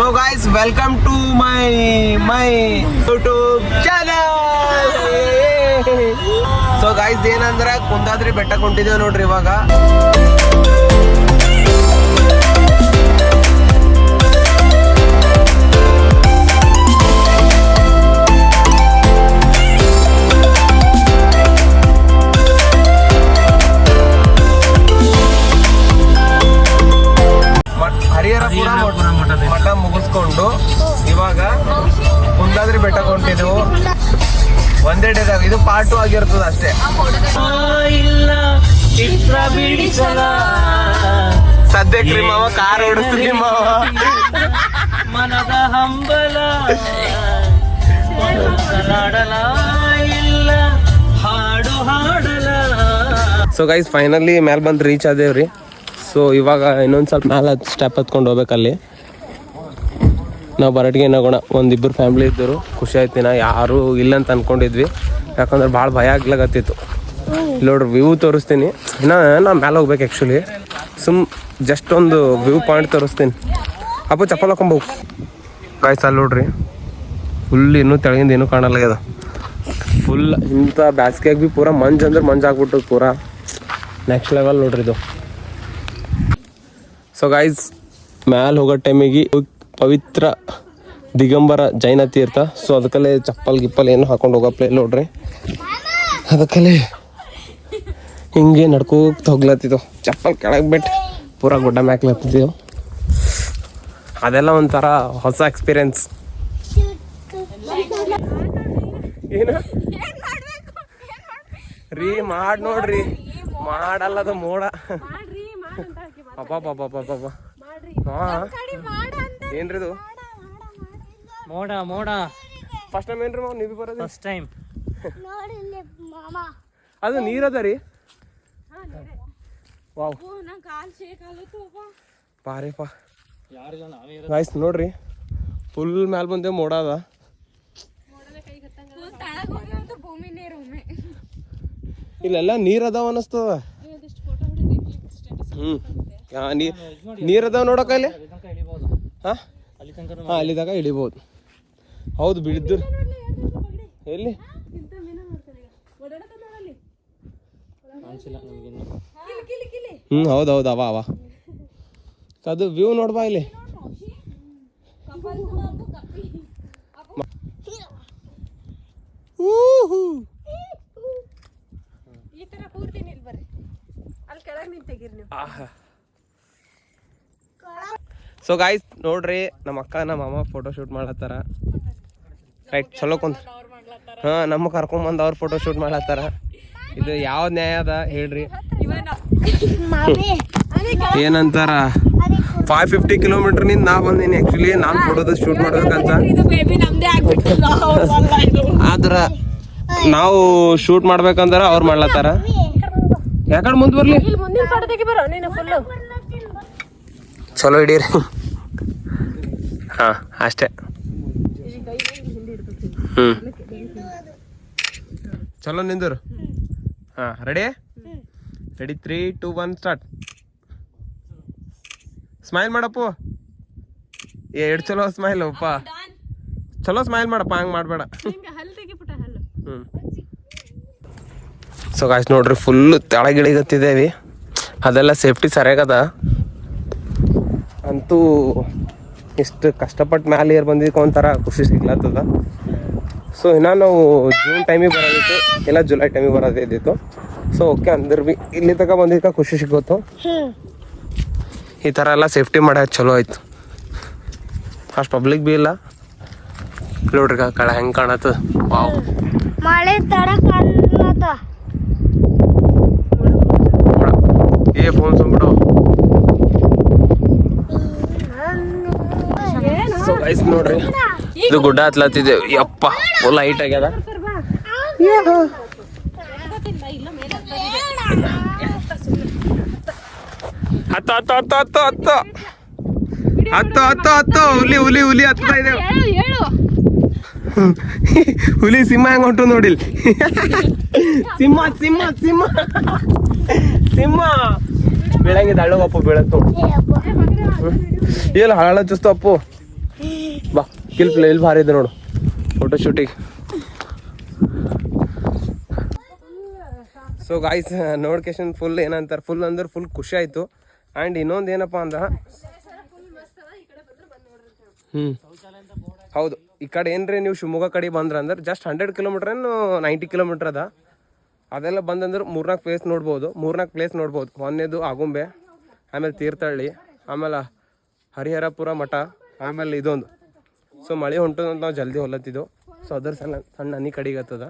So guys, welcome to my YouTube channel. So guys, ಏನಂದ್ರೆ ಕುಂದಾದ್ರಿ ಬೆಟ್ಟಕ್ಕೆ ಹೊಂಟಿದ್ದೇವೆ ನೋಡ್ರಿ ಇವಾಗ. ಹರಿಹರಪುರ ಮಠ ಮುಗಿಸ್ಕೊಂಡು ಇವಾಗ ಕುಂದಾದ್ರಿ ಬೆಟ್ಟಕ್ಕೆ ಹೊಂಟಿದ್ದೆವು. ಒಂದೇ ಡೇದಾಗ ಇದು ಪಾರ್ಟ್ 2 ಆಗಿರ್ತದ ಅಷ್ಟೇ. ಸದ್ಯಕ್ಕೆ ಮಾವ ಕಾರ್ ಓಡಿಸ್ತೀವಿ ಮಾವ. ಮನದ ಹಂಬಲ ಹಾಡು ಹಾಡಲ. ಸೊ ಗೈಸ್ ಫೈನಲಿ ಮ್ಯಾಲ್ ಬಂದು ರೀಚ್ ಆದೇವ್ರಿ. ಸೊ ಇವಾಗ ಇನ್ನೊಂದು ಸ್ವಲ್ಪ ಮೇಲೆ ಸ್ಟೆಪ್ ಹತ್ಕೊಂಡು ಹೋಗ್ಬೇಕಲ್ಲಿ. ನಾವು ಬರಟಿಗೆ ಏನಾಗೋಣ, ಒಂದಿಬ್ಬರು ಫ್ಯಾಮ್ಲಿ ಇದ್ದರು. ಖುಷಿ ಆಯ್ತು. ನಾ ಯಾರು ಇಲ್ಲ ಅಂತ ಅಂದ್ಕೊಂಡಿದ್ವಿ, ಯಾಕಂದ್ರೆ ಭಾಳ ಭಯ ಆಗ್ಲಾಗತ್ತಿತ್ತು. ನೋಡ್ರಿ ವ್ಯೂ ತೋರಿಸ್ತೀನಿ. ಇನ್ನು ನಾ ಮೇಲೆ ಹೋಗ್ಬೇಕು ಆ್ಯಕ್ಚುಲಿ. ಜಸ್ಟ್ ಒಂದು ವ್ಯೂ ಪಾಯಿಂಟ್ ತೋರಿಸ್ತೀನಿ. ಅಪ್ಪ ಚಪ್ಪಲ್ ಹಾಕೊಂಬೋಗು ಗಾಯ್ಸ್. ಅಲ್ಲಿ ನೋಡ್ರಿ ಫುಲ್ ಇನ್ನೂ ತೆಳಗಿಂದ ಏನೂ ಕಾಣಲ್ಲ. ಫುಲ್ ಇಂಥ ಬ್ಯಾಸ್ಗೆಯಾಗಿ ಭೀ ಪೂರಾ ಮಂಜು ಅಂದ್ರೆ ಮಂಜು ಆಗ್ಬಿಟ್ಟು ಪೂರಾ ನೆಕ್ಸ್ಟ್ ಲೆವೆಲ್ ನೋಡ್ರಿ ಇದು. ಸೊ ಗೈಸ್ ಮ್ಯಾಲೆ ಹೋಗೋ ಟೈಮಿಗೆ ಪವಿತ್ರ ದಿಗಂಬರ ಜೈನ ತೀರ್ಥ. ಸೊ ಅದಕ್ಕಲ್ಲೇ ಚಪ್ಪಲ್ ಗಿಪ್ಪಲ್ ಏನು ಹಾಕೊಂಡು ಹೋಗೋ ಪ್ಲೇ ನೋಡ್ರಿ. ಅದಕ್ಕಲ್ಲೇ ಹಿಂಗೆ ನಡ್ಕೋತ ಹೋಗ್ಲತ್ತಿದ್ದೆವು. ಚಪ್ಪಲ್ ಕೆಳಗೆ ಬಿಟ್ಟು ಪೂರಾ ಗುಡ್ಡ ಮ್ಯಾಕ್ಲತ್ತಿದ್ದೆವು. ಅದೆಲ್ಲ ಒಂಥರ ಹೊಸ ಎಕ್ಸ್ಪೀರಿಯನ್ಸ್. ಏನು ರೀ ಮಾಡಿ ನೋಡ್ರಿ, ಮಾಡಲ್ಲದ ಮೋಡ. ಏನ್ರಿ ಇದು ಮೋಡ ಮೋಡ? ಫಸ್ಟ್ ಟೈಮ್ ಏನ್ರಿ ಮಾವ ನೀವು ಬರೋದು? First time. ಅದು ನೀರದ ರೀ? ವಾವ್ ಪಾರೇಪಾ ಗಾಯ್ಸ್ ನೋಡ್ರಿ, ಫುಲ್ ಮ್ಯಾಲ ಬಂದೇವು. ಮೋಡ ಅದ. ಇಲ್ಲೆಲ್ಲ ನೀರ್ ಅದಾವ ಅನಸ್ತದ. ನೀರ್ ಅದಾವ ನೋಡಕ ಇಲ್ಲಿ. ಹಾ ಅಲ್ಲಿ ತನಕ ಇಳಿಬೋದು. ಹೌದು ಬಿಡಿದ್ದು. ಎಲ್ಲಿ ಹೌದೌದು ಅವ ಅದು ವ್ಯೂ ನೋಡ್ಬಾ ಇಲ್ಲಿ. ಸೊ ಗಾಯ್ಸ್ ನೋಡ್ರಿ, ನಮ್ಮ ಅಕ್ಕ ನಮ್ಮ ಅಮ್ಮ ಫೋಟೋ ಶೂಟ್ ಮಾಡ್ಲತ್ತಾರ. ರೈಟ್ ಚಲೋ ಕುಂತ. ಹಾ ನಮ್ಮ ಕರ್ಕೊಂಬಂದು ಅವ್ರು ಫೋಟೋ ಶೂಟ್ ಮಾಡ್ಲತ್ತಾರ. ಇದು ಯಾವ ನ್ಯಾಯ ಅದ ಹೇಳ್ರಿ? ಏನಂತಾರ 550 ಕಿಲೋಮೀಟರ್ ನಿಂದ ನಾ ಬಂದೀನಿ. ಆಕ್ಚುಲಿ ನಾನು ಫೋಟೋದ ಶೂಟ್ ಮಾಡ್ಬೇಕಂತ. ಆದ್ರ ನಾವು ಶೂಟ್ ಮಾಡ್ಬೇಕಂದ್ರ ಅವ್ರು ಮಾಡ್ಲತ್ತಾರ. ಯಾಕಡೆ ಮುಂದೆ ಬರ್ಲಿ? ಚಲೋ ಹಿಡೀರಿ. ಹಾ ಅಷ್ಟೇ. ಚಲೋ ನಿಂದರು. ಹಾ ರೆಡಿ? Ready 3, 2, 1 start. ಸ್ಮೈಲ್ ಮಾಡಪ್ಪು. ಎಷ್ಟು ಚಲೋ ಸ್ಮೈಲ್ ಅಪ್ಪ. ಚಲೋ ಸ್ಮೈಲ್ ಮಾಡಪ್ಪ, ಹಂಗೆ ಮಾಡಬೇಡ. ಸೊ ಗಾಯ್ಸ್ ನೋಡ್ರಿ, ಫುಲ್ ತೆಳಗಿಳಿಗತ್ತಿದ್ದೇವಿ. ಅದೆಲ್ಲ ಸೇಫ್ಟಿ ಸರಿಯಾಗದ. ಅಂತೂ ಇಷ್ಟು ಕಷ್ಟಪಟ್ಟು ಮ್ಯಾಲೆ ಏರ್ ಬಂದಿದ್ದಕ್ಕೆ ಒಂಥರ ಖುಷಿ ಸಿಗ್ಲತ್ತದ. ಸೊ ಇನ್ನು ನಾವು ಜೂನ್ ಟೈಮಿಗೆ ಬರೋದಿತ್ತು, ಇಲ್ಲ ಜುಲೈ ಟೈಮಿಗೆ ಬರೋದಿದ್ದಿತ್ತು. ಸೊ ಓಕೆ ಅಂದ್ರೆ ಭೀ ಇಲ್ಲಿ ತನಕ ಬಂದಿದ್ದಕ್ಕೆ ಖುಷಿ ಸಿಗೋತು. ಈ ಥರ ಎಲ್ಲ ಸೇಫ್ಟಿ ಮಾಡೋದು ಚಲೋ ಆಯ್ತು. ಅಷ್ಟು ಪಬ್ಲಿಕ್ ಭೀ ಇಲ್ಲ ನೋಡ್ರಿ. ಕಳ ಹೆಂಗೆ ಕಾಣತ್ತದ. ವಾವ್ ಮಳೆ ಏ ಫೋನ್ ಸುಮ್ಬಿಡು. ಸೊ ಗೈಸ್ ನೋಡ್ರಿ, ಇದು ಗುಡ್ಡ ಹತ್ಲತ್ತಿದೆ. ಯಪ್ಪ ಫುಲ್ ಹೈಟ್ ಆಗ್ಯದ. ಹತ್ತು ಹತ್ತು ಹತ್ತು ಹತ್ತು ಹತ್ತು ಹತ್ತು ಹತ್ತು ಹತ್ತು ಹುಲಿ ಹುಲಿ ಹುಲಿ ಹತ್ತಾ ಇದೆ. ಹುಲಿ ಸಿಂಹ ಹೆಂಗ್ ಹೊಂಟು ನೋಡಿಲ್. ಸಿಂಹ ಸಿಂಹ ಸಿಂಹ ಸಿಂಹ ಬೆಳಂಗಿದ ಹಳ್ಳಗಪ್ಪ ಬೀಳತ್ತು. ಇಲ್ಲ ಹಳ ಚುಸ್ತು ಅಪ್ಪು. ಬಾ ಇಲ್ಲಿ ಭಾರಿ ಇದೆ ನೋಡು ಫೋಟೋ ಶೂಟಿಗೆ. ಸೊ ಗಾಯ್ಸ್ ನೋಡ್ಕೇಶನ್ ಫುಲ್ ಏನಂತಾರೆ ಫುಲ್ ಅಂದ್ರೆ ಫುಲ್ ಖುಷಿ ಆಯಿತು. ಆ್ಯಂಡ್ ಇನ್ನೊಂದು ಏನಪ್ಪ ಅಂದ್ರೆ ಹೌದು ಈ ಕಡೆ ಏನ್ರಿ ನೀವು ಶಿವಮೊಗ್ಗ ಕಡೆ ಬಂದ್ರೆ ಅಂದ್ರೆ ಜಸ್ಟ್ 100 ಕಿಲೋಮೀಟ್ರ್ ಏನು 90 ಕಿಲೋಮೀಟ್ರ್ ಅದ. ಅದೆಲ್ಲ ಬಂದಂದ್ರೆ 3-4 ಪ್ಲೇಸ್ ನೋಡ್ಬೋದು. 3-4 ಪ್ಲೇಸ್ ನೋಡ್ಬೋದು. ಒಂದೇದು ಆಗುಂಬೆ, ಆಮೇಲೆ ತೀರ್ಥಹಳ್ಳಿ, ಆಮೇಲೆ ಹರಿಹರಪುರ ಮಠ, ಆಮೇಲೆ ಇದೊಂದು. ಸೊ ಮಳೆ ಹೊಂಟು ಅಂತ ನಾವು ಜಲ್ದಿ ಹೊಲತ್ತಿದ್ದೆವು. ಸೊ ಅದ್ರ ಸಣ್ಣ ಹನಿ ಕಡಿಗತ್ತದ.